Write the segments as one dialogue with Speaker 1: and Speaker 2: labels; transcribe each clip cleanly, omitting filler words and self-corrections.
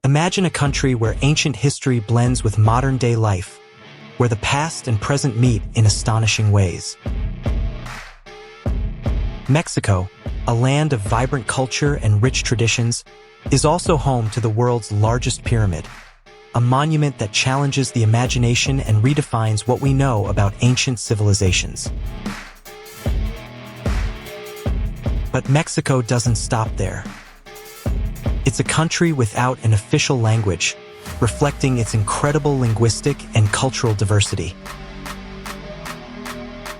Speaker 1: Imagine a country where ancient history blends with modern-day life, where the past and present meet in astonishing ways. Mexico, a land of vibrant culture and rich traditions, is also home to the world's largest pyramid, a monument that challenges the imagination and redefines what we know about ancient civilizations. But Mexico doesn't stop there. It's a country without an official language, reflecting its incredible linguistic and cultural diversity.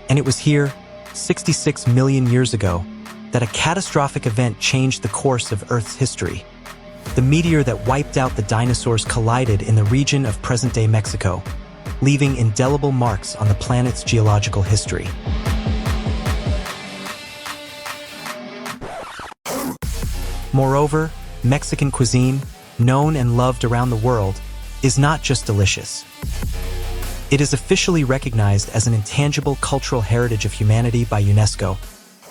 Speaker 1: And it was here, 66 million years ago, that a catastrophic event changed the course of Earth's history. The meteor that wiped out the dinosaurs collided in the region of present-day Mexico, leaving indelible marks on the planet's geological history. Moreover, Mexican cuisine, known and loved around the world, is not just delicious. It is officially recognized as an intangible cultural heritage of humanity by UNESCO,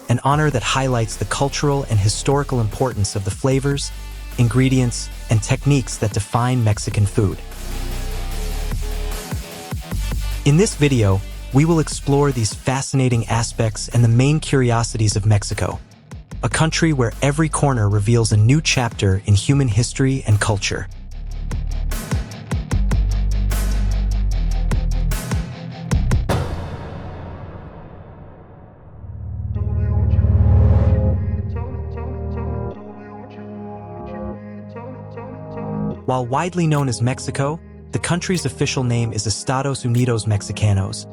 Speaker 1: an honor that highlights the cultural and historical importance of the flavors, ingredients, and techniques that define Mexican food. In this video, we will explore these fascinating aspects and the main curiosities of Mexico, a country where every corner reveals a new chapter in human history and culture. While widely known as Mexico, the country's official name is Estados Unidos Mexicanos,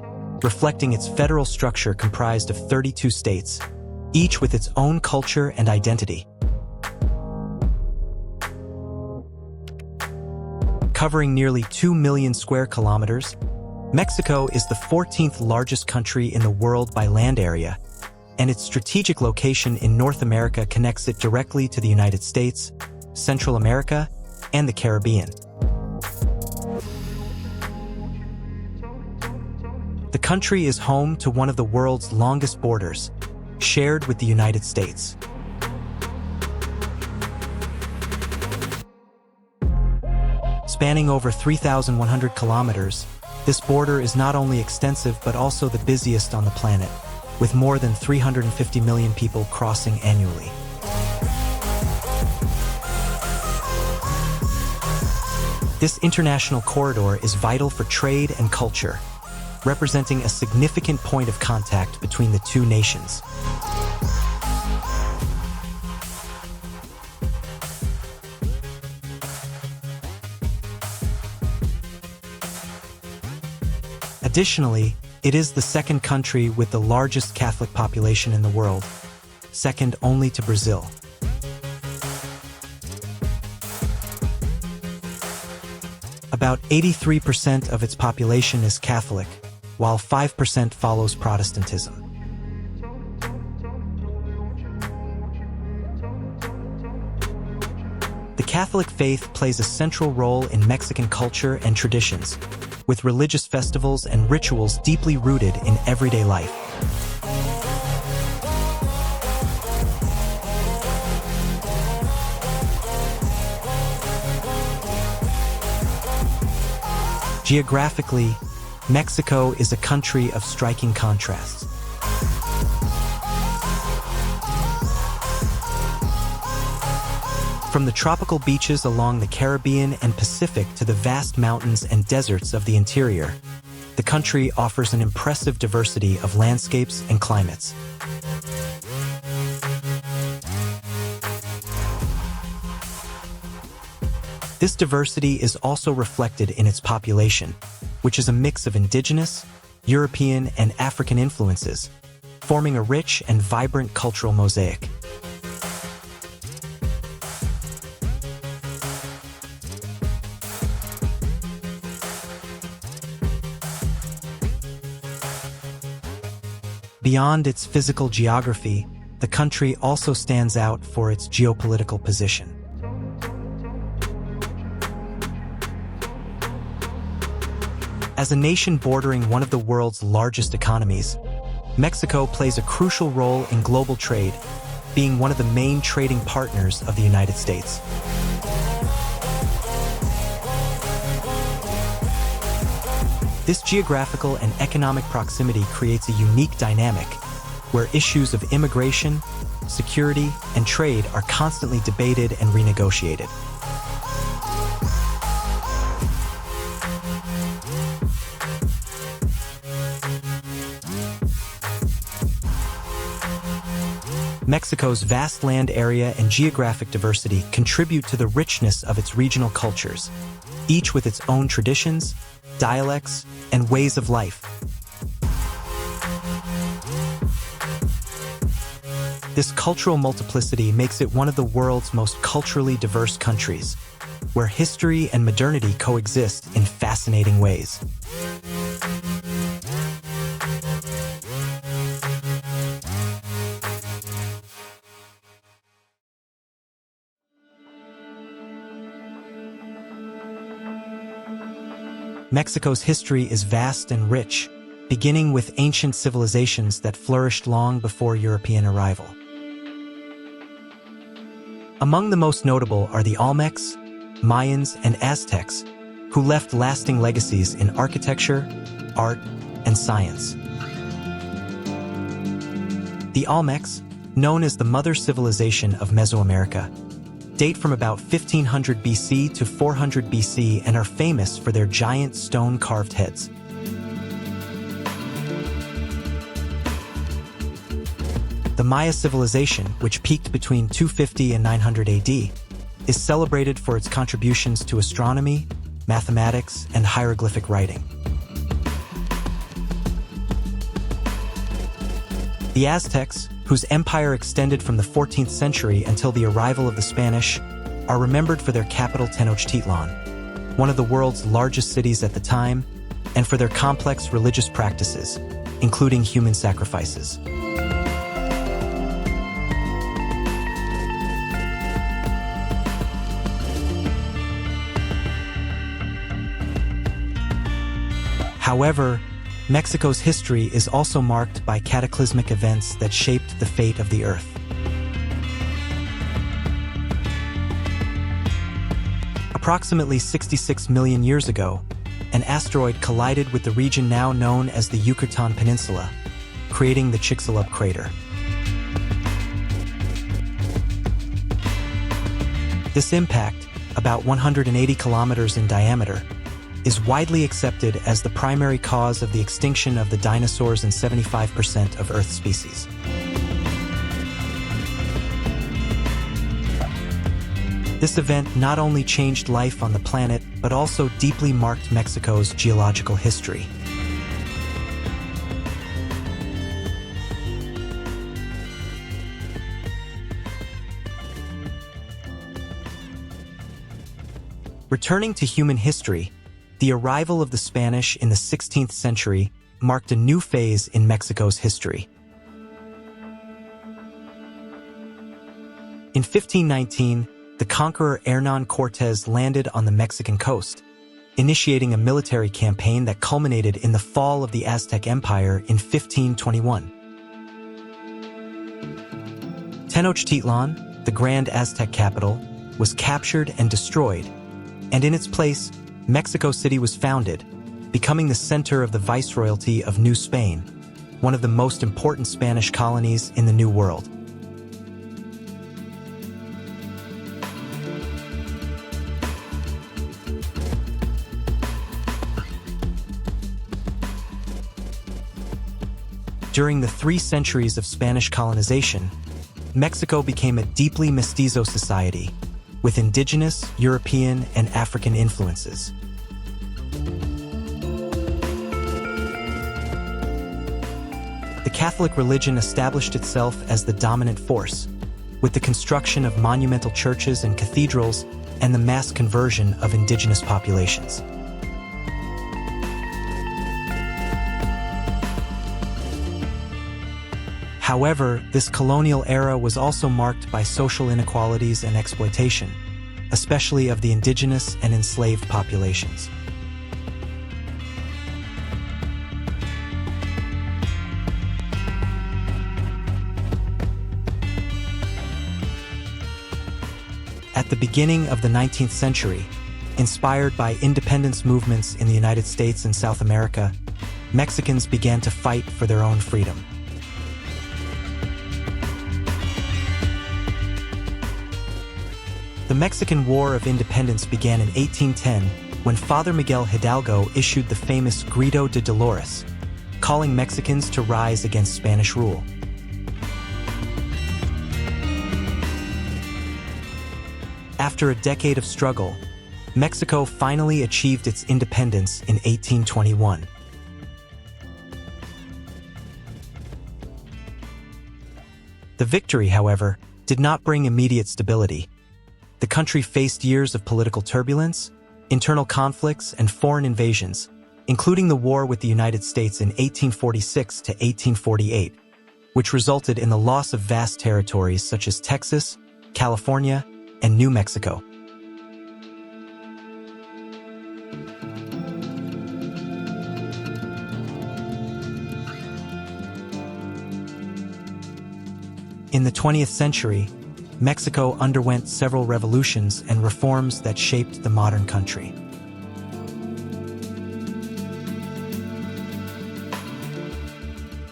Speaker 1: reflecting its federal structure comprised of 32 states, each with its own culture and identity. Covering nearly 2 million square kilometers, Mexico is the 14th largest country in the world by land area, and its strategic location in North America connects it directly to the United States, Central America, and the Caribbean. The country is home to one of the world's longest borders, shared with the United States. Spanning over 3,100 kilometers, this border is not only extensive but also the busiest on the planet, with more than 350 million people crossing annually. This international corridor is vital for trade and culture, representing a significant point of contact between the two nations. Additionally, it is the second country with the largest Catholic population in the world, second only to Brazil. About 83% of its population is Catholic, while 5% follows Protestantism. The Catholic faith plays a central role in Mexican culture and traditions, with religious festivals and rituals deeply rooted in everyday life. Geographically, Mexico is a country of striking contrasts. From the tropical beaches along the Caribbean and Pacific to the vast mountains and deserts of the interior, the country offers an impressive diversity of landscapes and climates. This diversity is also reflected in its population, which is a mix of indigenous, European, and African influences, forming a rich and vibrant cultural mosaic. Beyond its physical geography, the country also stands out for its geopolitical position. As a nation bordering one of the world's largest economies, Mexico plays a crucial role in global trade, being one of the main trading partners of the United States. This geographical and economic proximity creates a unique dynamic where issues of immigration, security, and trade are constantly debated and renegotiated. Mexico's vast land area and geographic diversity contribute to the richness of its regional cultures, each with its own traditions, dialects, and ways of life. This cultural multiplicity makes it one of the world's most culturally diverse countries, where history and modernity coexist in fascinating ways. Mexico's history is vast and rich, beginning with ancient civilizations that flourished long before European arrival. Among the most notable are the Olmecs, Mayans, and Aztecs, who left lasting legacies in architecture, art, and science. The Olmecs, known as the mother civilization of Mesoamerica, date from about 1500 BC to 400 BC and are famous for their giant stone-carved heads. The Maya civilization, which peaked between 250 and 900 AD, is celebrated for its contributions to astronomy, mathematics, and hieroglyphic writing. The Aztecs, whose empire extended from the 14th century until the arrival of the Spanish, are remembered for their capital Tenochtitlan, one of the world's largest cities at the time, and for their complex religious practices, including human sacrifices. However, Mexico's history is also marked by cataclysmic events that shaped the fate of the Earth. Approximately 66 million years ago, an asteroid collided with the region now known as the Yucatan Peninsula, creating the Chicxulub crater. This impact, about 180 kilometers in diameter, is widely accepted as the primary cause of the extinction of the dinosaurs and 75% of Earth's species. This event not only changed life on the planet, but also deeply marked Mexico's geological history. Returning to human history, the arrival of the Spanish in the 16th century marked a new phase in Mexico's history. In 1519, the conqueror Hernán Cortés landed on the Mexican coast, initiating a military campaign that culminated in the fall of the Aztec Empire in 1521. Tenochtitlan, the grand Aztec capital, was captured and destroyed, and in its place, Mexico City was founded, becoming the center of the Viceroyalty of New Spain, one of the most important Spanish colonies in the New World. During the 3 centuries of Spanish colonization, Mexico became a deeply mestizo society, with indigenous, European, and African influences. The Catholic religion established itself as the dominant force, with the construction of monumental churches and cathedrals and the mass conversion of indigenous populations. However, this colonial era was also marked by social inequalities and exploitation, especially of the indigenous and enslaved populations. At the beginning of the 19th century, Inspired by independence movements in the United States and South America, Mexicans began to fight for their own freedom. The Mexican War of Independence began in 1810 when Father Miguel Hidalgo issued the famous Grito de Dolores, calling Mexicans to rise against Spanish rule. After a decade of struggle, Mexico finally achieved its independence in 1821. The victory, however, did not bring immediate stability. The country faced years of political turbulence, internal conflicts, and foreign invasions, including the war with the United States in 1846 to 1848, which resulted in the loss of vast territories such as Texas, California, and New Mexico. In the 20th century, Mexico underwent several revolutions and reforms that shaped the modern country.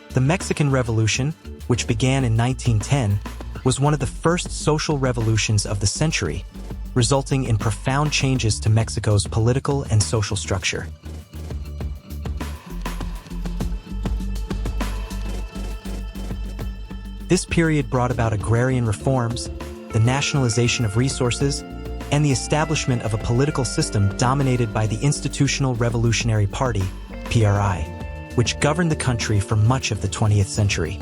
Speaker 1: The Mexican Revolution, which began in 1910, was one of the first social revolutions of the century, resulting in profound changes to Mexico's political and social structure. This period brought about agrarian reforms, the nationalization of resources, and the establishment of a political system dominated by the Institutional Revolutionary Party, PRI, which governed the country for much of the 20th century.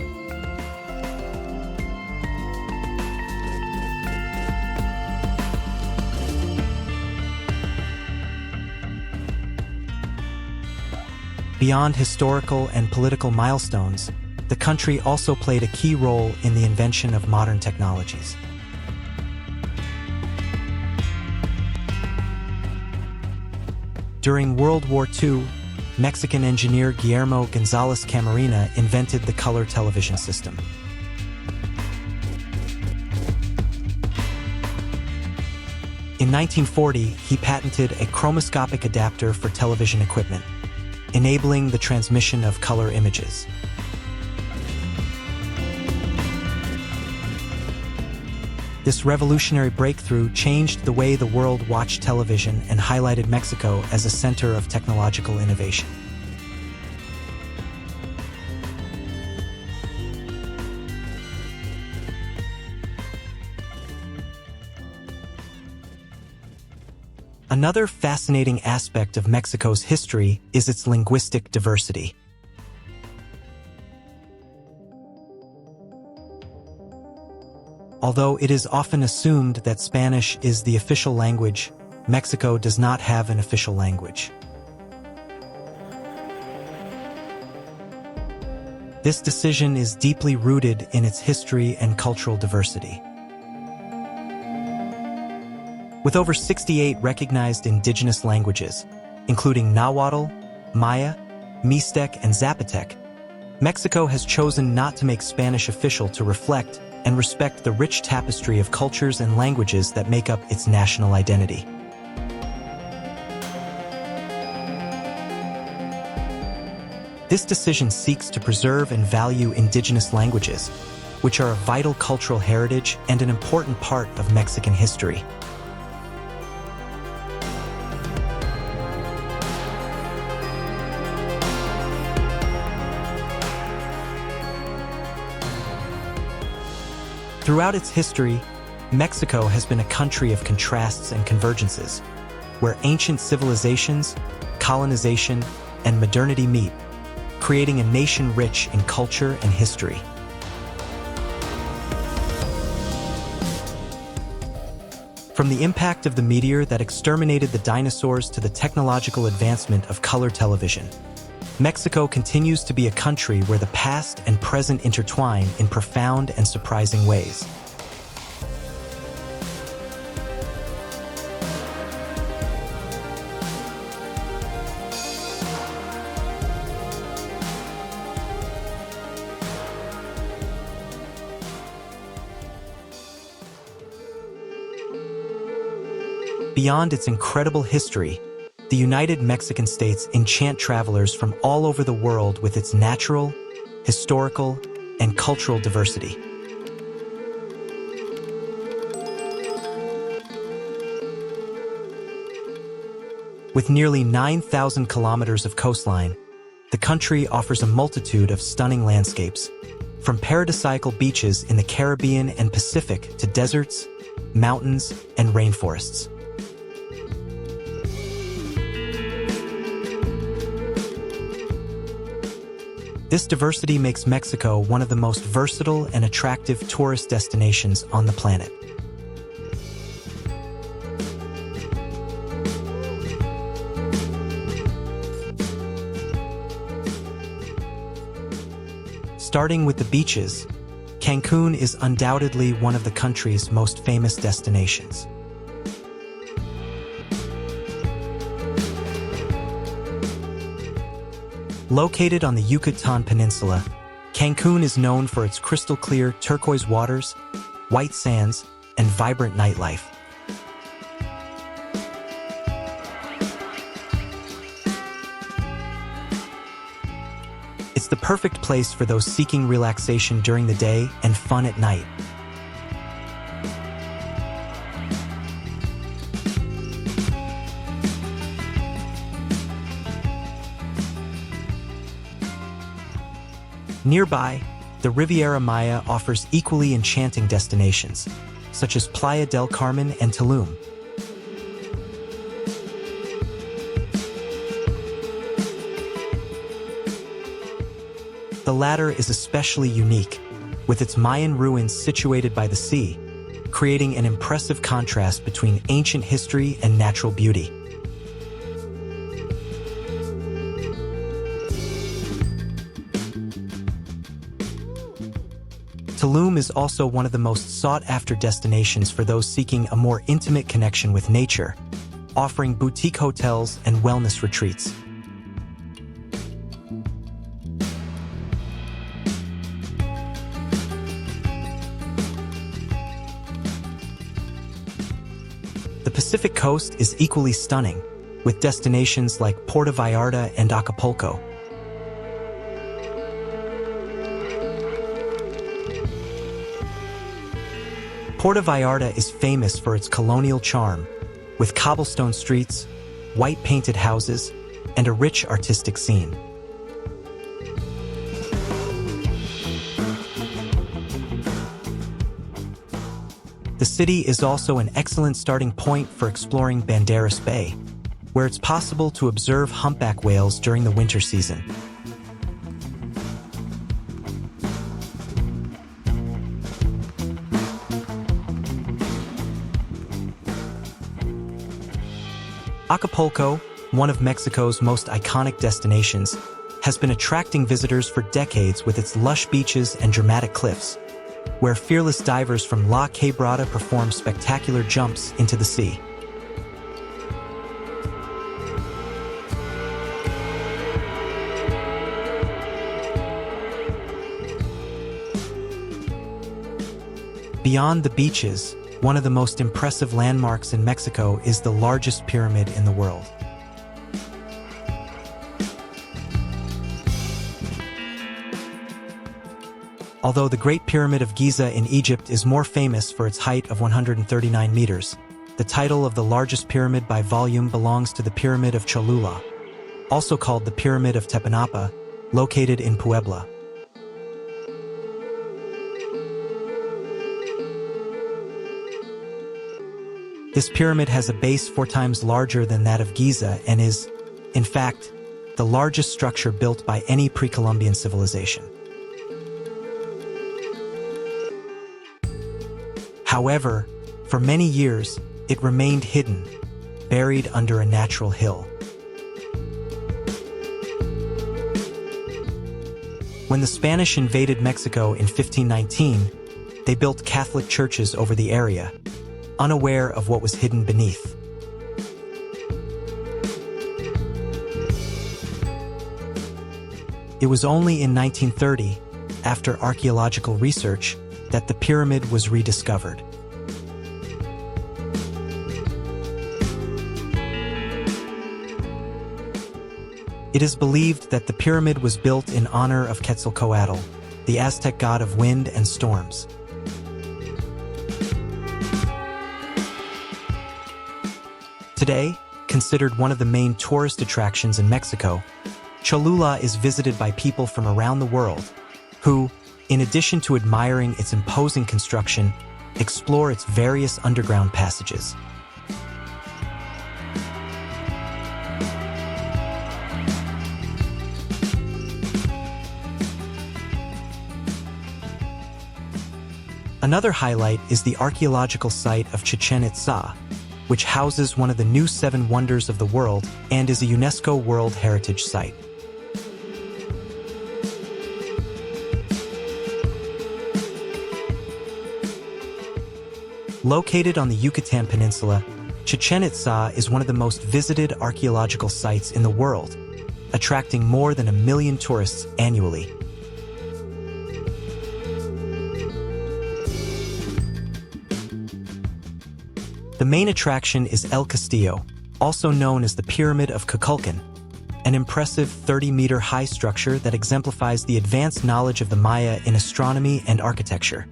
Speaker 1: Beyond historical and political milestones, the country also played a key role in the invention of modern technologies. During World War II, Mexican engineer Guillermo González Camarena invented the color television system. In 1940, he patented a chromoscopic adapter for television equipment, enabling the transmission of color images. This revolutionary breakthrough changed the way the world watched television and highlighted Mexico as a center of technological innovation. Another fascinating aspect of Mexico's history is its linguistic diversity. Although it is often assumed that Spanish is the official language, Mexico does not have an official language. This decision is deeply rooted in its history and cultural diversity. With over 68 recognized indigenous languages, including Nahuatl, Maya, Mixtec, and Zapotec, Mexico has chosen not to make Spanish official to reflect and respect the rich tapestry of cultures and languages that make up its national identity. This decision seeks to preserve and value indigenous languages, which are a vital cultural heritage and an important part of Mexican history. Throughout its history, Mexico has been a country of contrasts and convergences, where ancient civilizations, colonization, and modernity meet, creating a nation rich in culture and history. From the impact of the meteor that exterminated the dinosaurs to the technological advancement of color television, Mexico continues to be a country where the past and present intertwine in profound and surprising ways. Beyond its incredible history, the United Mexican States enchant travelers from all over the world with its natural, historical, and cultural diversity. With nearly 9,000 kilometers of coastline, the country offers a multitude of stunning landscapes, from paradisaical beaches in the Caribbean and Pacific to deserts, mountains, and rainforests. This diversity makes Mexico one of the most versatile and attractive tourist destinations on the planet. Starting with the beaches, Cancun is undoubtedly one of the country's most famous destinations. Located on the Yucatan Peninsula, Cancun is known for its crystal-clear turquoise waters, white sands, and vibrant nightlife. It's the perfect place for those seeking relaxation during the day and fun at night. Nearby, the Riviera Maya offers equally enchanting destinations, such as Playa del Carmen and Tulum. The latter is especially unique, with its Mayan ruins situated by the sea, creating an impressive contrast between ancient history and natural beauty. Tulum is also one of the most sought-after destinations for those seeking a more intimate connection with nature, offering boutique hotels and wellness retreats. The Pacific Coast is equally stunning, with destinations like Puerto Vallarta and Acapulco. Puerto Vallarta is famous for its colonial charm, with cobblestone streets, white painted houses, and a rich artistic scene. The city is also an excellent starting point for exploring Banderas Bay, where it's possible to observe humpback whales during the winter season. Acapulco, one of Mexico's most iconic destinations, has been attracting visitors for decades with its lush beaches and dramatic cliffs, where fearless divers from La Quebrada perform spectacular jumps into the sea. Beyond the beaches, one of the most impressive landmarks in Mexico is the largest pyramid in the world. Although the Great Pyramid of Giza in Egypt is more famous for its height of 139 meters, the title of the largest pyramid by volume belongs to the Pyramid of Cholula, also called the Pyramid of Tepanapa, located in Puebla. This pyramid has a base 4 times larger than that of Giza and is, in fact, the largest structure built by any pre-Columbian civilization. However, for many years, it remained hidden, buried under a natural hill. When the Spanish invaded Mexico in 1519, they built Catholic churches over the area, unaware of what was hidden beneath. It was only in 1930, after archaeological research, that the pyramid was rediscovered. It is believed that the pyramid was built in honor of Quetzalcoatl, the Aztec god of wind and storms. Today, considered one of the main tourist attractions in Mexico, Cholula is visited by people from around the world who, in addition to admiring its imposing construction, explore its various underground passages. Another highlight is the archaeological site of Chichén Itzá, which houses one of the new 7 wonders of the world and is a UNESCO World Heritage Site. Located on the Yucatan Peninsula, Chichén Itzá is one of the most visited archaeological sites in the world, attracting more than 1 million tourists annually. The main attraction is El Castillo, also known as the Pyramid of Kukulkan, an impressive 30-meter-high structure that exemplifies the advanced knowledge of the Maya in astronomy and architecture.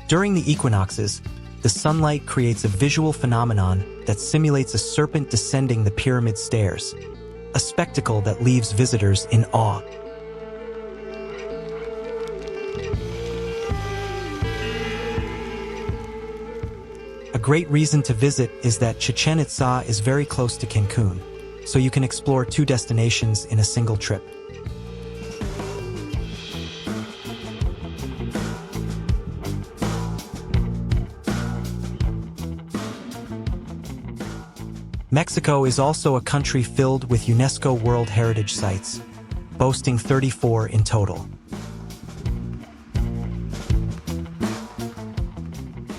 Speaker 1: During the equinoxes, the sunlight creates a visual phenomenon that simulates a serpent descending the pyramid stairs, a spectacle that leaves visitors in awe. A great reason to visit is that Chichén Itzá is very close to Cancun, so you can explore 2 destinations in a single trip. Mexico is also a country filled with UNESCO World Heritage Sites, boasting 34 in total.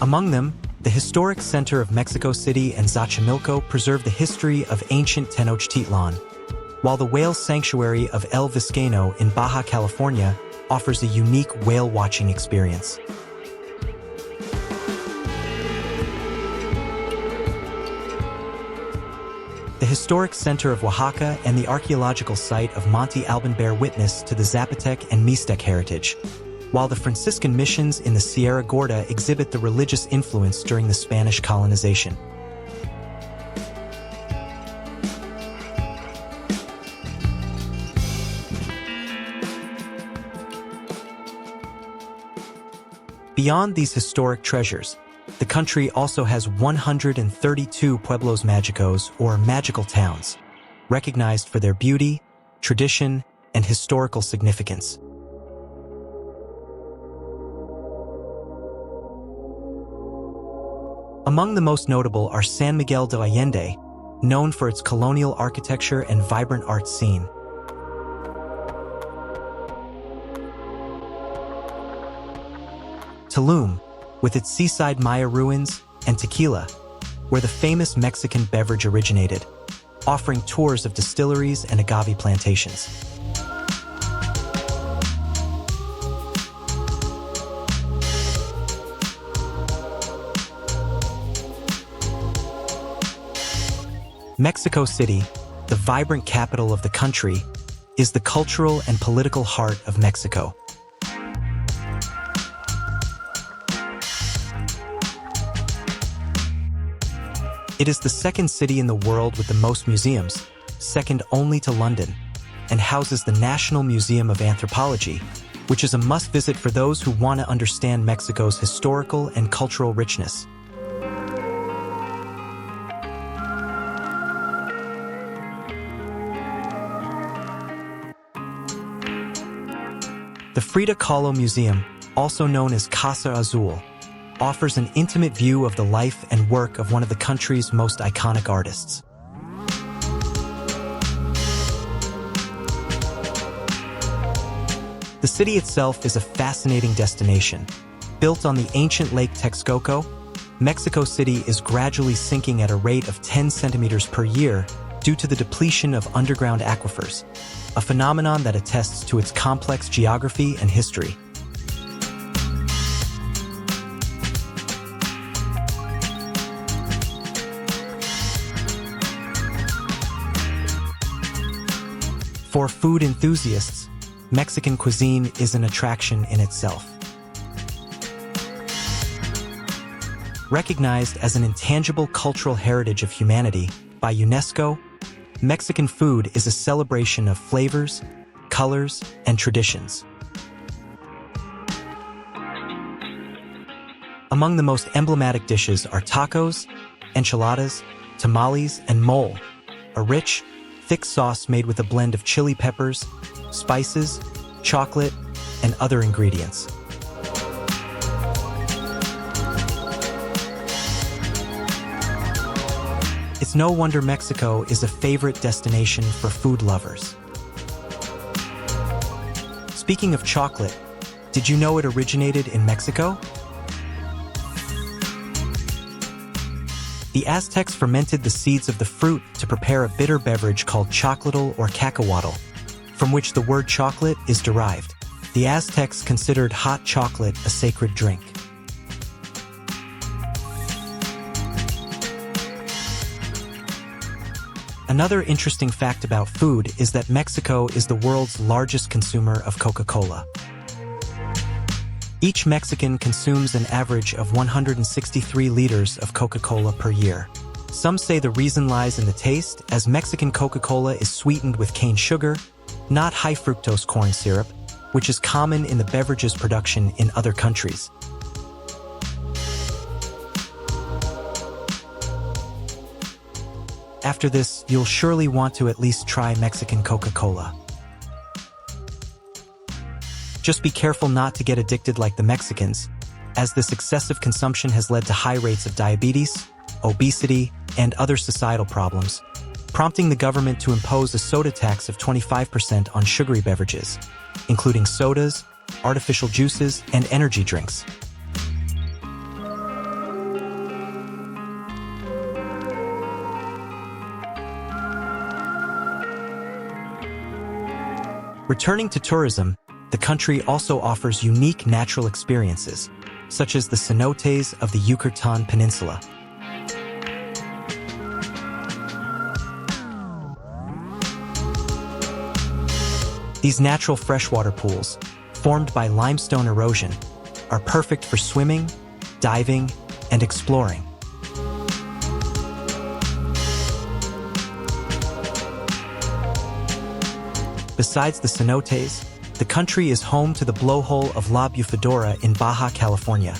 Speaker 1: Among them, the historic center of Mexico City and Xochimilco preserve the history of ancient Tenochtitlan, while the whale sanctuary of El Vizcaíno in Baja California offers a unique whale-watching experience. The historic center of Oaxaca and the archaeological site of Monte Alban bear witness to the Zapotec and Mixtec heritage, while the Franciscan missions in the Sierra Gorda exhibit the religious influence during the Spanish colonization. Beyond these historic treasures, the country also has 132 pueblos mágicos, or magical towns, recognized for their beauty, tradition, and historical significance. Among the most notable are San Miguel de Allende, known for its colonial architecture and vibrant art scene. Tulum, with its seaside Maya ruins, and Tequila, where the famous Mexican beverage originated, offering tours of distilleries and agave plantations. Mexico City, the vibrant capital of the country, is the cultural and political heart of Mexico. It is the second city in the world with the most museums, second only to London, and houses the National Museum of Anthropology, which is a must-visit for those who want to understand Mexico's historical and cultural richness. The Frida Kahlo Museum, also known as Casa Azul, offers an intimate view of the life and work of one of the country's most iconic artists. The city itself is a fascinating destination. Built on the ancient Lake Texcoco, Mexico City is gradually sinking at a rate of 10 centimeters per year due to the depletion of underground aquifers, a phenomenon that attests to its complex geography and history. For food enthusiasts, Mexican cuisine is an attraction in itself. Recognized as an intangible cultural heritage of humanity by UNESCO, Mexican food is a celebration of flavors, colors, and traditions. Among the most emblematic dishes are tacos, enchiladas, tamales, and mole, a rich, thick sauce made with a blend of chili peppers, spices, chocolate, and other ingredients. It's no wonder Mexico is a favorite destination for food lovers. Speaking of chocolate, did you know it originated in Mexico? The Aztecs fermented the seeds of the fruit to prepare a bitter beverage called chocolatl or cacahuatl, from which the word chocolate is derived. The Aztecs considered hot chocolate a sacred drink. Another interesting fact about food is that Mexico is the world's largest consumer of Coca-Cola. Each Mexican consumes an average of 163 liters of Coca-Cola per year. Some say the reason lies in the taste, as Mexican Coca-Cola is sweetened with cane sugar, not high-fructose corn syrup, which is common in the beverages production in other countries. After this, you'll surely want to at least try Mexican Coca-Cola. Just be careful not to get addicted like the Mexicans, as this excessive consumption has led to high rates of diabetes, obesity, and other societal problems, prompting the government to impose a soda tax of 25% on sugary beverages, including sodas, artificial juices, and energy drinks. Returning to tourism, the country also offers unique natural experiences, such as the cenotes of the Yucatan Peninsula. These natural freshwater pools, formed by limestone erosion, are perfect for swimming, diving, and exploring. Besides the cenotes, the country is home to the blowhole of La Bufadora in Baja California,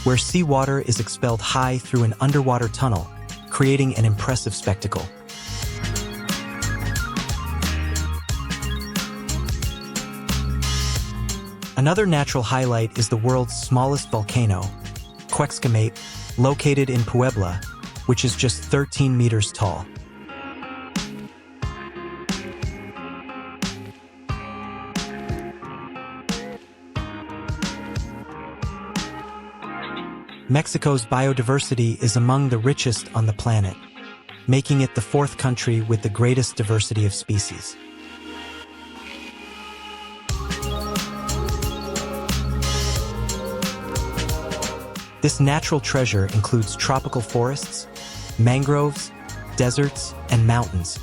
Speaker 1: where seawater is expelled high through an underwater tunnel, creating an impressive spectacle. Another natural highlight is the world's smallest volcano, Quexcamate, located in Puebla, which is just 13 meters tall. Mexico's biodiversity is among the richest on the planet, making it the fourth country with the greatest diversity of species. This natural treasure includes tropical forests, mangroves, deserts, and mountains,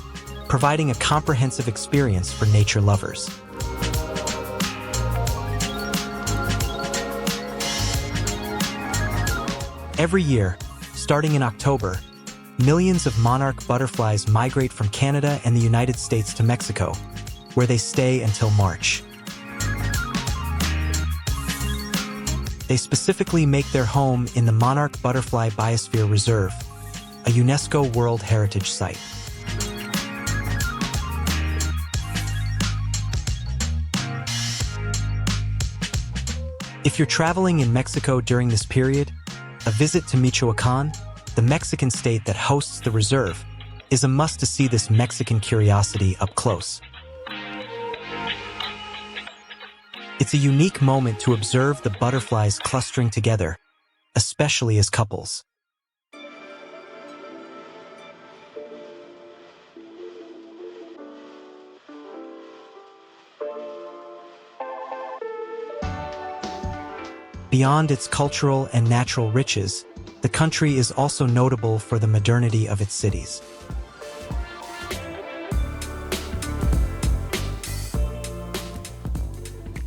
Speaker 1: providing a comprehensive experience for nature lovers. Every year, starting in October, millions of monarch butterflies migrate from Canada and the United States to Mexico, where they stay until March. They specifically make their home in the Monarch Butterfly Biosphere Reserve, a UNESCO World Heritage Site. If you're traveling in Mexico during this period, a visit to Michoacán, the Mexican state that hosts the reserve, is a must to see this Mexican curiosity up close. It's a unique moment to observe the butterflies clustering together, especially as couples. Beyond its cultural and natural riches, the country is also notable for the modernity of its cities.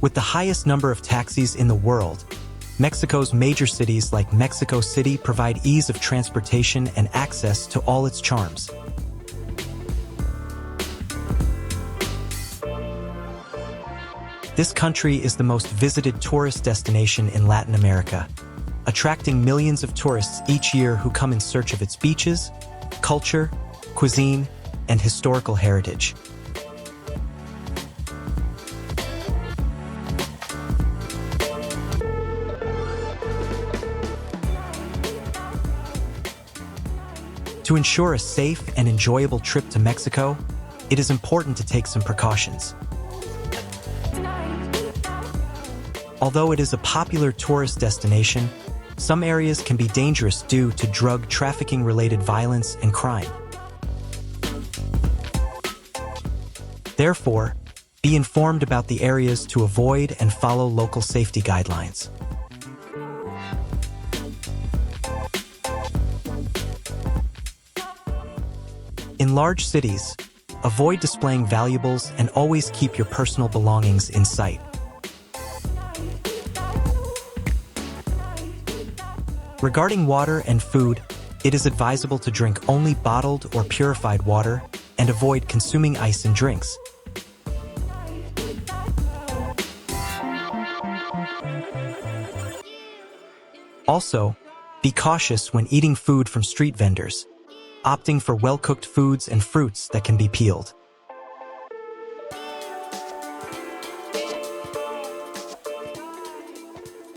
Speaker 1: With the highest number of taxis in the world, Mexico's major cities like Mexico City provide ease of transportation and access to all its charms. This country is the most visited tourist destination in Latin America, attracting millions of tourists each year who come in search of its beaches, culture, cuisine, and historical heritage. To ensure a safe and enjoyable trip to Mexico, it is important to take some precautions. Although it is a popular tourist destination, some areas can be dangerous due to drug trafficking-related violence and crime. Therefore, be informed about the areas to avoid and follow local safety guidelines. In large cities, avoid displaying valuables and always keep your personal belongings in sight. Regarding water and food, it is advisable to drink only bottled or purified water and avoid consuming ice in drinks. Also, be cautious when eating food from street vendors, opting for well-cooked foods and fruits that can be peeled.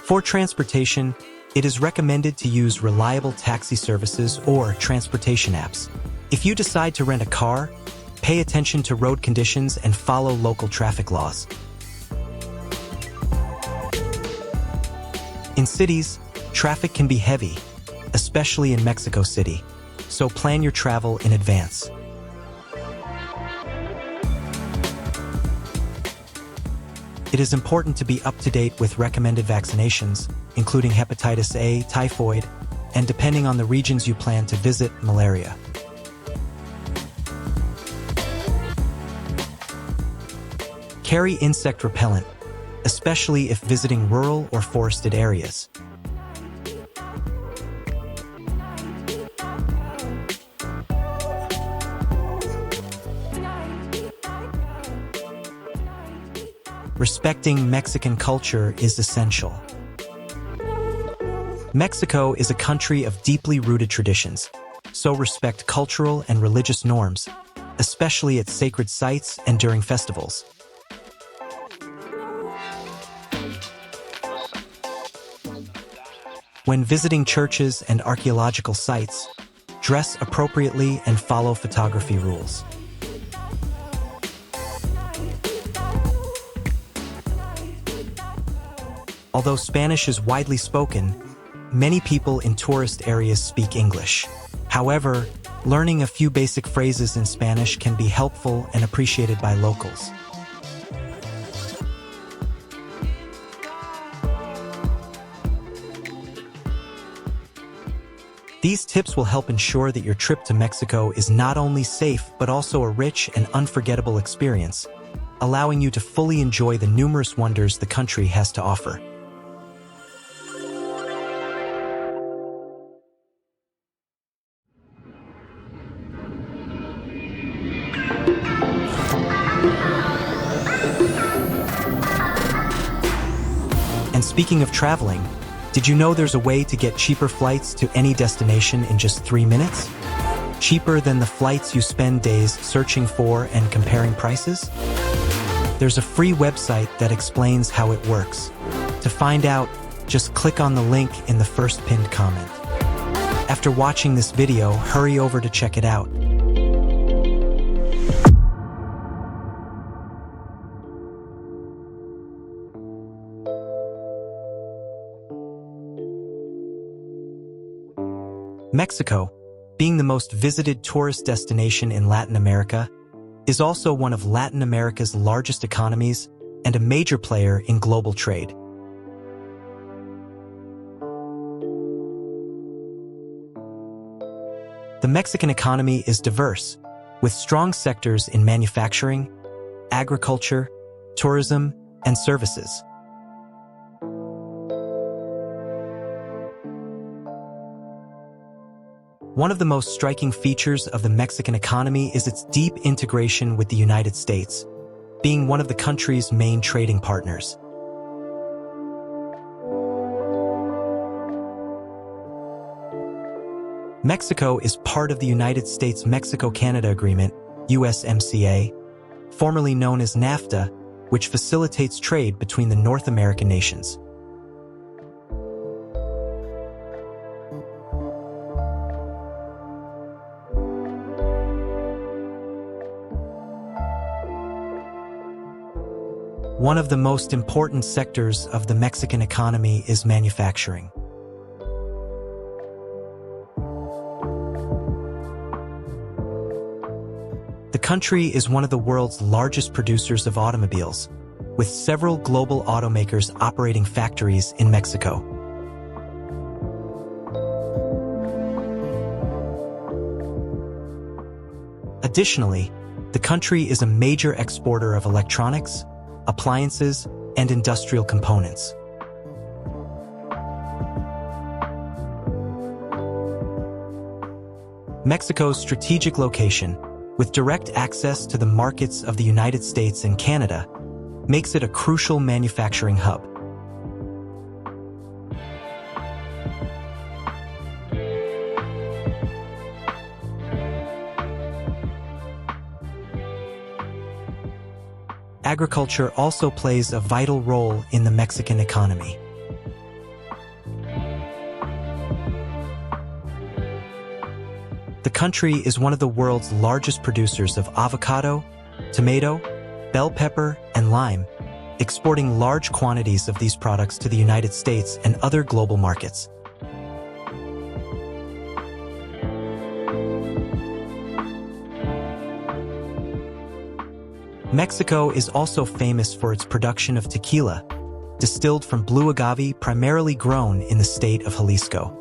Speaker 1: For transportation, it is recommended to use reliable taxi services or transportation apps. If you decide to rent a car, pay attention to road conditions and follow local traffic laws. In cities, traffic can be heavy, especially in Mexico City, so plan your travel in advance. It is important to be up to date with recommended vaccinations, including hepatitis A, typhoid, and depending on the regions you plan to visit, malaria. Carry insect repellent, especially if visiting rural or forested areas. Respecting Mexican culture is essential. Mexico is a country of deeply rooted traditions, so respect cultural and religious norms, especially at sacred sites and during festivals. When visiting churches and archaeological sites, dress appropriately and follow photography rules. Although Spanish is widely spoken, many people in tourist areas speak English. However, learning a few basic phrases in Spanish can be helpful and appreciated by locals. These tips will help ensure that your trip to Mexico is not only safe but also a rich and unforgettable experience, allowing you to fully enjoy the numerous wonders the country has to offer. And speaking of traveling, did you know there's a way to get cheaper flights to any destination in just 3 minutes? Cheaper than the flights you spend days searching for and comparing prices? There's a free website that explains how it works. To find out, just click on the link in the first pinned comment. After watching this video, hurry over to check it out. Mexico, being the most visited tourist destination in Latin America, is also one of Latin America's largest economies and a major player in global trade. The Mexican economy is diverse, with strong sectors in manufacturing, agriculture, tourism, and services. One of the most striking features of the Mexican economy is its deep integration with the United States, being one of the country's main trading partners. Mexico is part of the United States-Mexico-Canada Agreement, USMCA, formerly known as NAFTA, which facilitates trade between the North American nations. One of the most important sectors of the Mexican economy is manufacturing. The country is one of the world's largest producers of automobiles, with several global automakers operating factories in Mexico. Additionally, the country is a major exporter of electronics, appliances, and industrial components. Mexico's strategic location, with direct access to the markets of the United States and Canada, makes it a crucial manufacturing hub. Agriculture also plays a vital role in the Mexican economy. The country is one of the world's largest producers of avocado, tomato, bell pepper, and lime, exporting large quantities of these products to the United States and other global markets. Mexico is also famous for its production of tequila, distilled from blue agave primarily grown in the state of Jalisco.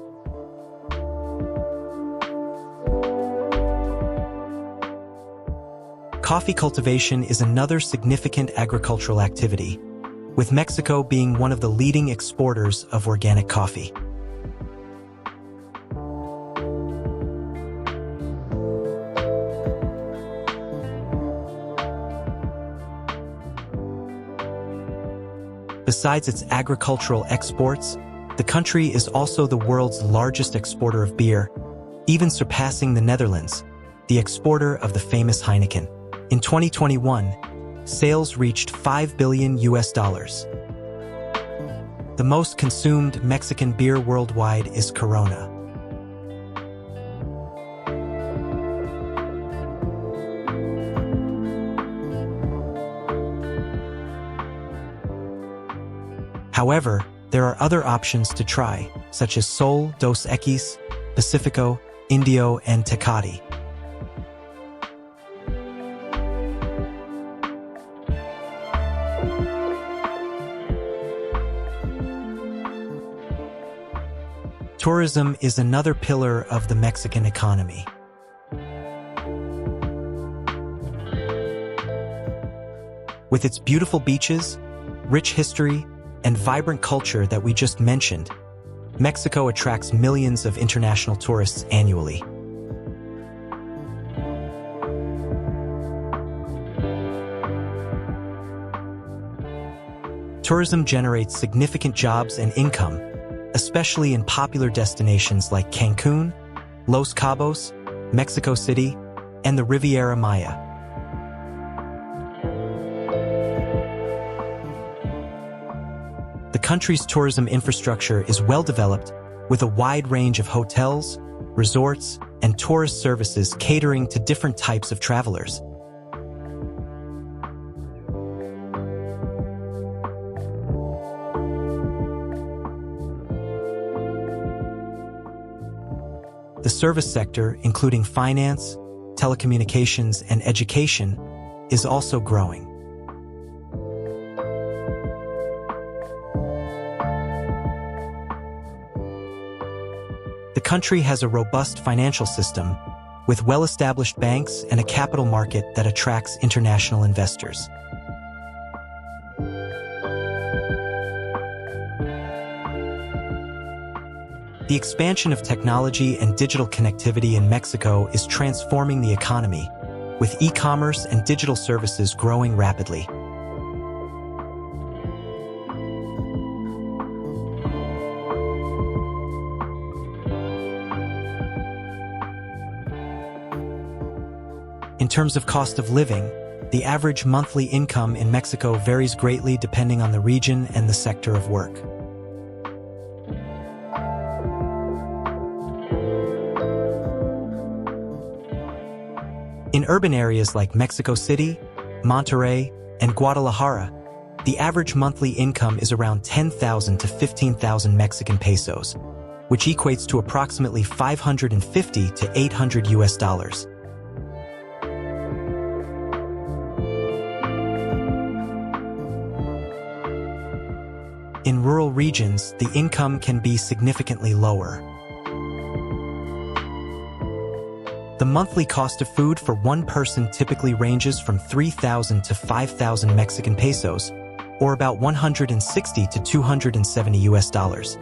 Speaker 1: Coffee cultivation is another significant agricultural activity, with Mexico being one of the leading exporters of organic coffee. Besides its agricultural exports, the country is also the world's largest exporter of beer, even surpassing the Netherlands, the exporter of the famous Heineken. In 2021, sales reached $5 billion. The most consumed Mexican beer worldwide is Corona. However, there are other options to try, such as Sol, Dos Equis, Pacifico, Indio, and Tecate. Tourism is another pillar of the Mexican economy. With its beautiful beaches, rich history, and vibrant culture that we just mentioned, Mexico attracts millions of international tourists annually. Tourism generates significant jobs and income, especially in popular destinations like Cancun, Los Cabos, Mexico City, and the Riviera Maya. The country's tourism infrastructure is well developed, with a wide range of hotels, resorts, and tourist services catering to different types of travelers. The service sector, including finance, telecommunications, and education, is also growing. The country has a robust financial system, with well-established banks and a capital market that attracts international investors. The expansion of technology and digital connectivity in Mexico is transforming the economy, with e-commerce and digital services growing rapidly. In terms of cost of living, the average monthly income in Mexico varies greatly depending on the region and the sector of work. In urban areas like Mexico City, Monterrey, and Guadalajara, the average monthly income is around 10,000 to 15,000 Mexican pesos, which equates to approximately 550 to 800 US dollars. In rural regions, the income can be significantly lower. The monthly cost of food for one person typically ranges from 3,000 to 5,000 Mexican pesos, or about 160 to 270 US dollars.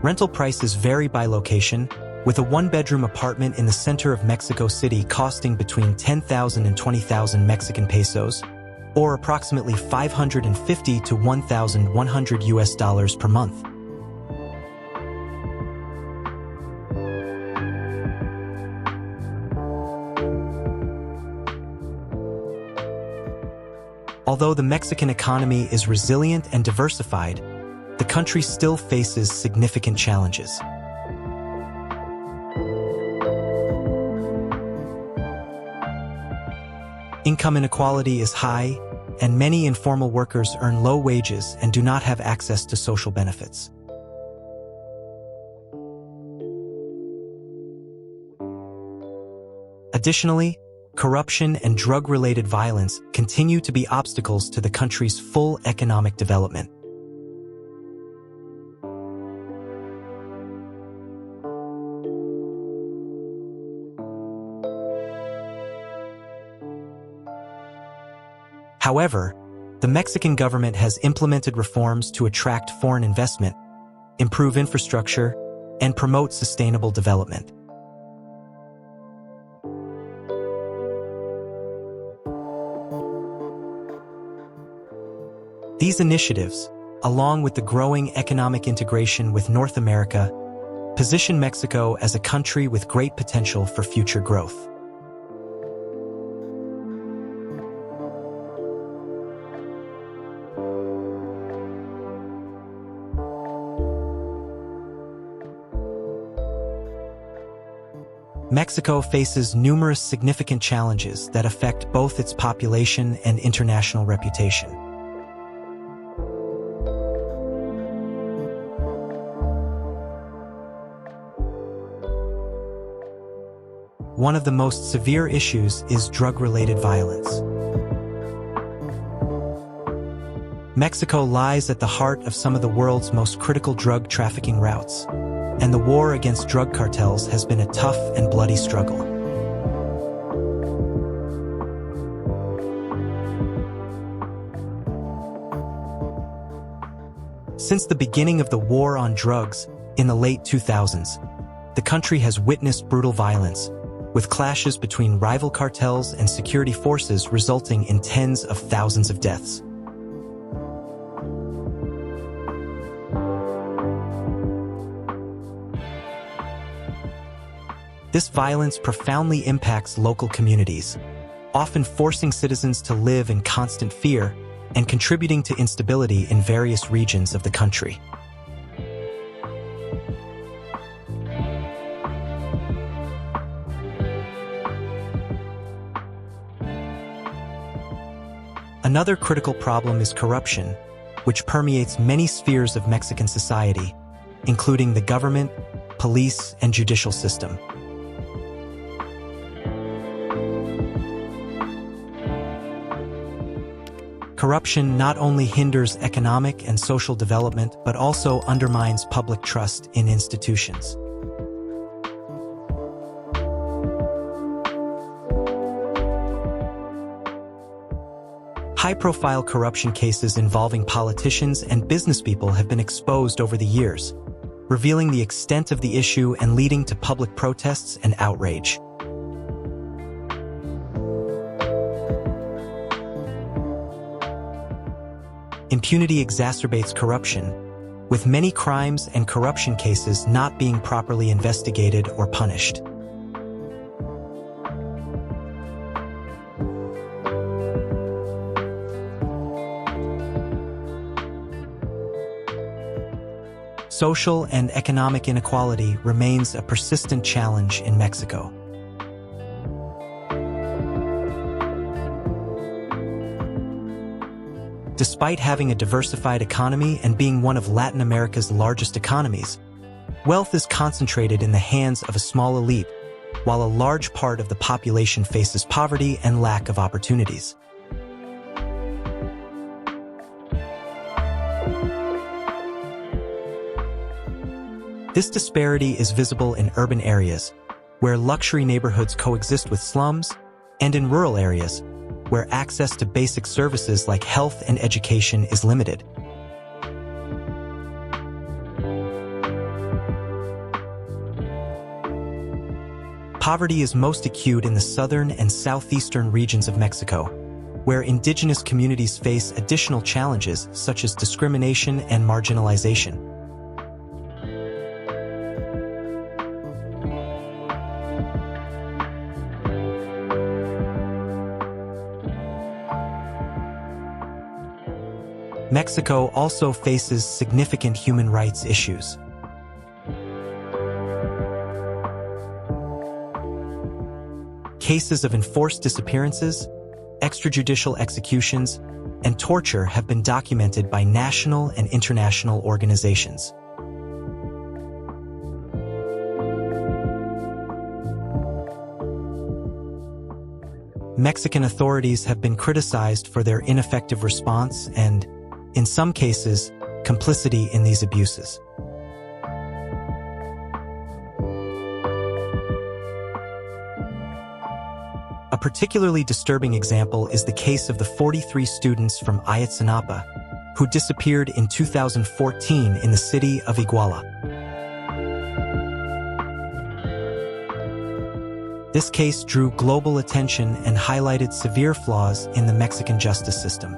Speaker 1: Rental prices vary by location, with a one-bedroom apartment in the center of Mexico City costing between 10,000 and 20,000 Mexican pesos, or approximately 550 to 1,100 US dollars per month. Although the Mexican economy is resilient and diversified, the country still faces significant challenges. Income inequality is high, and many informal workers earn low wages and do not have access to social benefits. Additionally, corruption and drug-related violence continue to be obstacles to the country's full economic development. However, the Mexican government has implemented reforms to attract foreign investment, improve infrastructure, and promote sustainable development. These initiatives, along with the growing economic integration with North America, position Mexico as a country with great potential for future growth. Mexico faces numerous significant challenges that affect both its population and international reputation. One of the most severe issues is drug-related violence. Mexico lies at the heart of some of the world's most critical drug trafficking routes, and the war against drug cartels has been a tough and bloody struggle. Since the beginning of the war on drugs in the late 2000s, the country has witnessed brutal violence, with clashes between rival cartels and security forces resulting in tens of thousands of deaths. This violence profoundly impacts local communities, often forcing citizens to live in constant fear and contributing to instability in various regions of the country. Another critical problem is corruption, which permeates many spheres of Mexican society, including the government, police, and judicial system. Corruption not only hinders economic and social development, but also undermines public trust in institutions. High-profile corruption cases involving politicians and businesspeople have been exposed over the years, revealing the extent of the issue and leading to public protests and outrage. Impunity exacerbates corruption, with many crimes and corruption cases not being properly investigated or punished. Social and economic inequality remains a persistent challenge in Mexico. Despite having a diversified economy and being one of Latin America's largest economies, wealth is concentrated in the hands of a small elite, while a large part of the population faces poverty and lack of opportunities. This disparity is visible in urban areas, where luxury neighborhoods coexist with slums, and in rural areas, where access to basic services like health and education is limited. Poverty is most acute in the southern and southeastern regions of Mexico, where indigenous communities face additional challenges such as discrimination and marginalization. Mexico also faces significant human rights issues. Cases of enforced disappearances, extrajudicial executions, and torture have been documented by national and international organizations. Mexican authorities have been criticized for their ineffective response and, in some cases, complicity in these abuses. A particularly disturbing example is the case of the 43 students from Ayotzinapa who disappeared in 2014 in the city of Iguala. This case drew global attention and highlighted severe flaws in the Mexican justice system.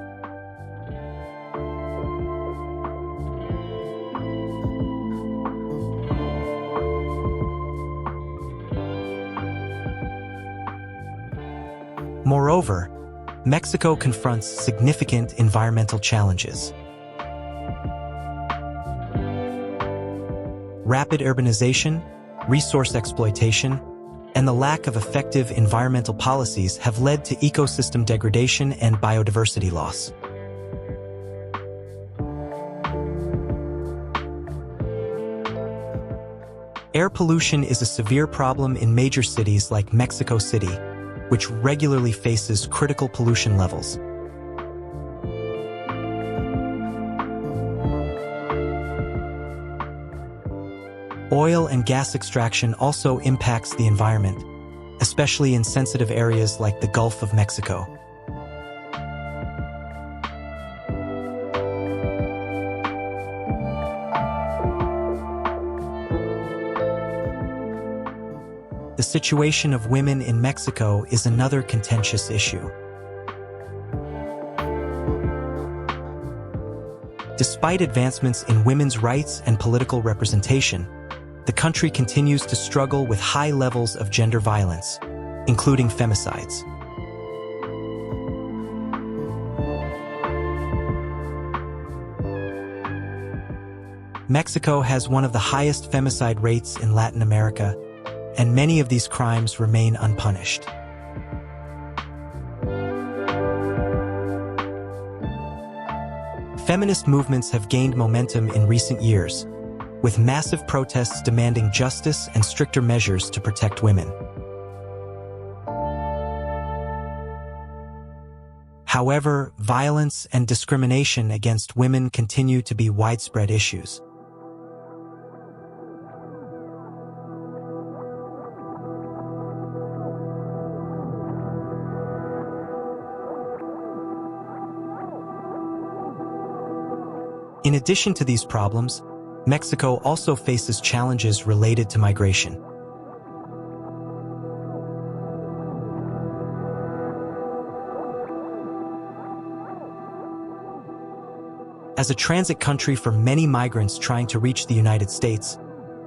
Speaker 1: Moreover, Mexico confronts significant environmental challenges. Rapid urbanization, resource exploitation, and the lack of effective environmental policies have led to ecosystem degradation and biodiversity loss. Air pollution is a severe problem in major cities like Mexico City, which regularly faces critical pollution levels. Oil and gas extraction also impacts the environment, especially in sensitive areas like the Gulf of Mexico. The situation of women in Mexico is another contentious issue. Despite advancements in women's rights and political representation, the country continues to struggle with high levels of gender violence, including femicides. Mexico has one of the highest femicide rates in Latin America, and many of these crimes remain unpunished. Feminist movements have gained momentum in recent years, with massive protests demanding justice and stricter measures to protect women. However, violence and discrimination against women continue to be widespread issues. In addition to these problems, Mexico also faces challenges related to migration. As a transit country for many migrants trying to reach the United States,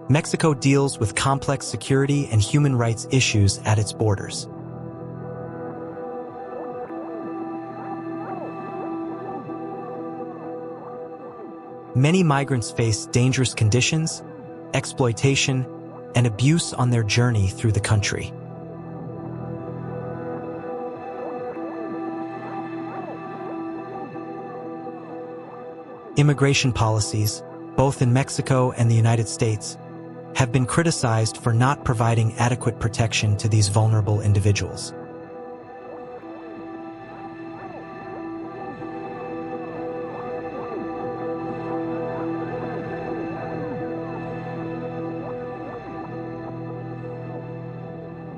Speaker 1: Mexico deals with complex security and human rights issues at its borders. Many migrants face dangerous conditions, exploitation, and abuse on their journey through the country. Immigration policies, both in Mexico and the United States, have been criticized for not providing adequate protection to these vulnerable individuals.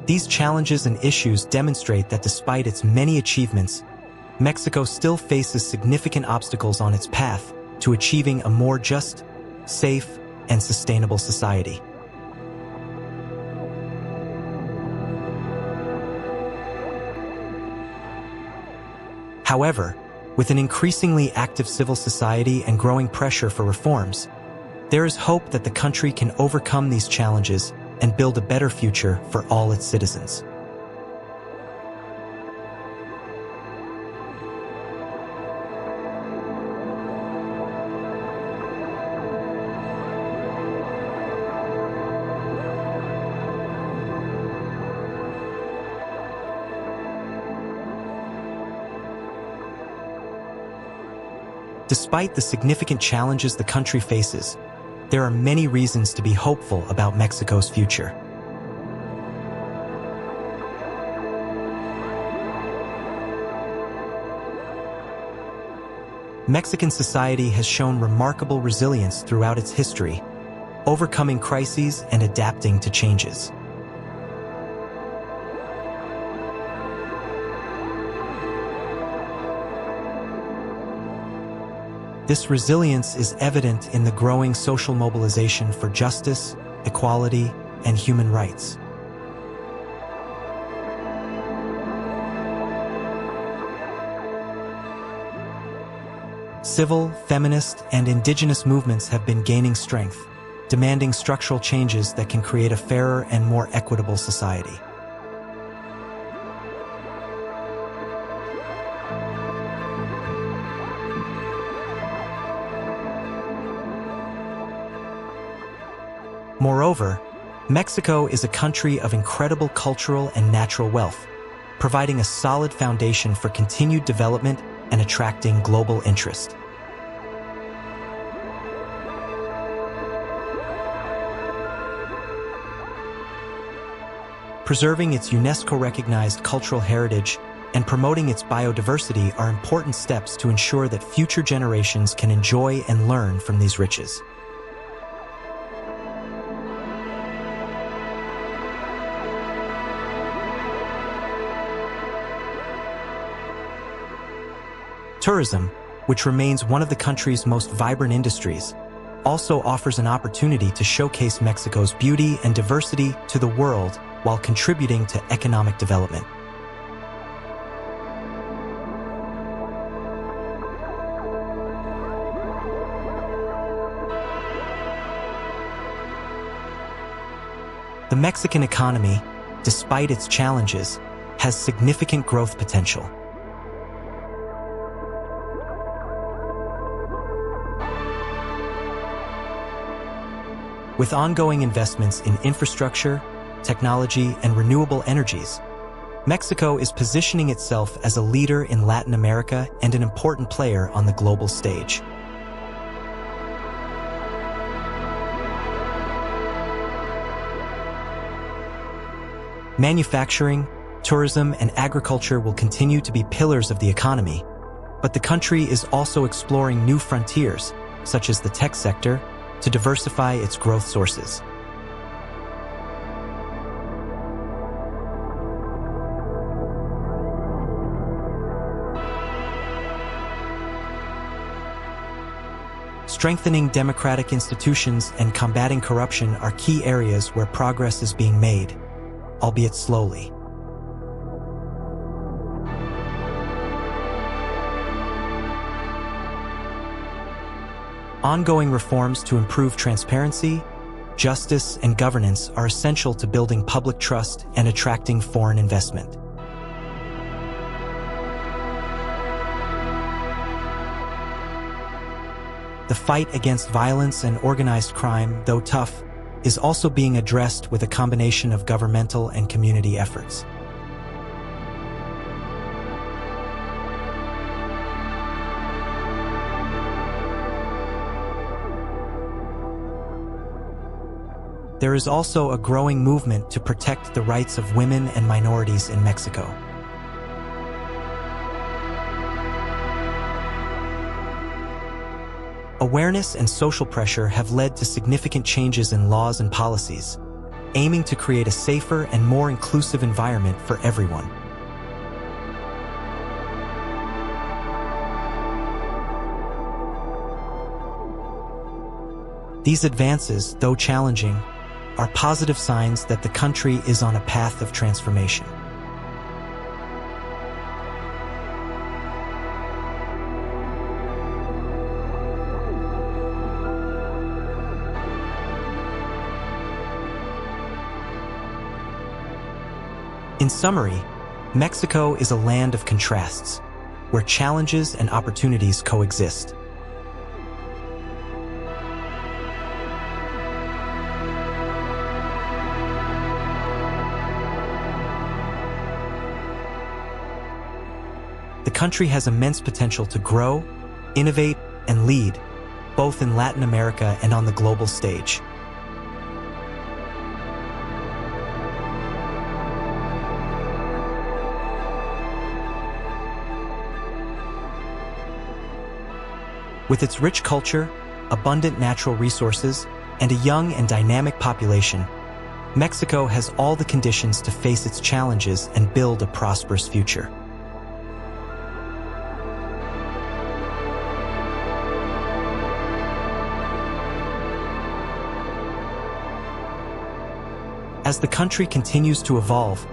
Speaker 1: These challenges and issues demonstrate that despite its many achievements, Mexico still faces significant obstacles on its path to achieving a more just, safe, and sustainable society. However, with an increasingly active civil society and growing pressure for reforms, there is hope that the country can overcome these challenges and build a better future for all its citizens. Despite the significant challenges the country faces, there are many reasons to be hopeful about Mexico's future. Mexican society has shown remarkable resilience throughout its history, overcoming crises and adapting to changes. This resilience is evident in the growing social mobilization for justice, equality, and human rights. Civil, feminist, and indigenous movements have been gaining strength, demanding structural changes that can create a fairer and more equitable society. Moreover, Mexico is a country of incredible cultural and natural wealth, providing a solid foundation for continued development and attracting global interest. Preserving its UNESCO-recognized cultural heritage and promoting its biodiversity are important steps to ensure that future generations can enjoy and learn from these riches. Tourism, which remains one of the country's most vibrant industries, also offers an opportunity to showcase Mexico's beauty and diversity to the world while contributing to economic development. The Mexican economy, despite its challenges, has significant growth potential. With ongoing investments in infrastructure, technology, and renewable energies, Mexico is positioning itself as a leader in Latin America and an important player on the global stage. Manufacturing, tourism, and agriculture will continue to be pillars of the economy, but the country is also exploring new frontiers, such as the tech sector, to diversify its growth sources. Strengthening democratic institutions and combating corruption are key areas where progress is being made, albeit slowly. Ongoing reforms to improve transparency, justice, and governance are essential to building public trust and attracting foreign investment. The fight against violence and organized crime, though tough, is also being addressed with a combination of governmental and community efforts. There is also a growing movement to protect the rights of women and minorities in Mexico. Awareness and social pressure have led to significant changes in laws and policies, aiming to create a safer and more inclusive environment for everyone. These advances, though challenging, are positive signs that the country is on a path of transformation. In summary, Mexico is a land of contrasts, where challenges and opportunities coexist. The country has immense potential to grow, innovate, and lead, both in Latin America and on the global stage. With its rich culture, abundant natural resources, and a young and dynamic population, Mexico has all the conditions to face its challenges and build a prosperous future. As the country continues to evolve,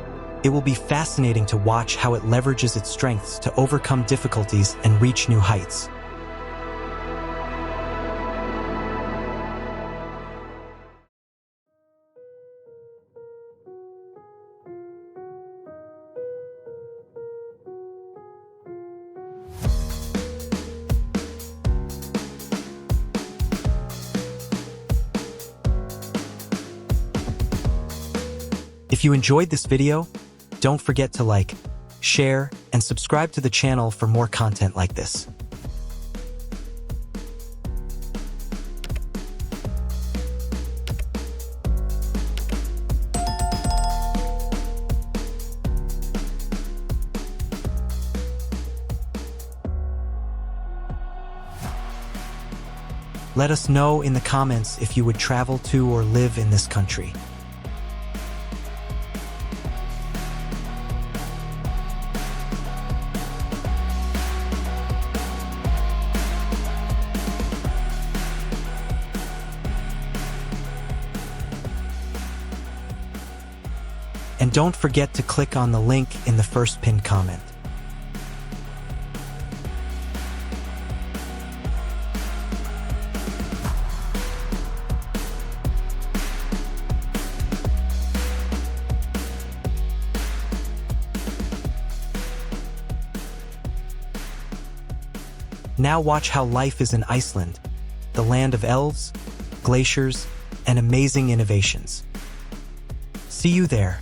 Speaker 1: it will be fascinating to watch how it leverages its strengths to overcome difficulties and reach new heights. If you enjoyed this video, don't forget to like, share, and subscribe to the channel for more content like this. Let us know in the comments if you would travel to or live in this country. And don't forget to click on the link in the first pinned comment. Now watch how life is in Iceland, the land of elves, glaciers, and amazing innovations. See you there.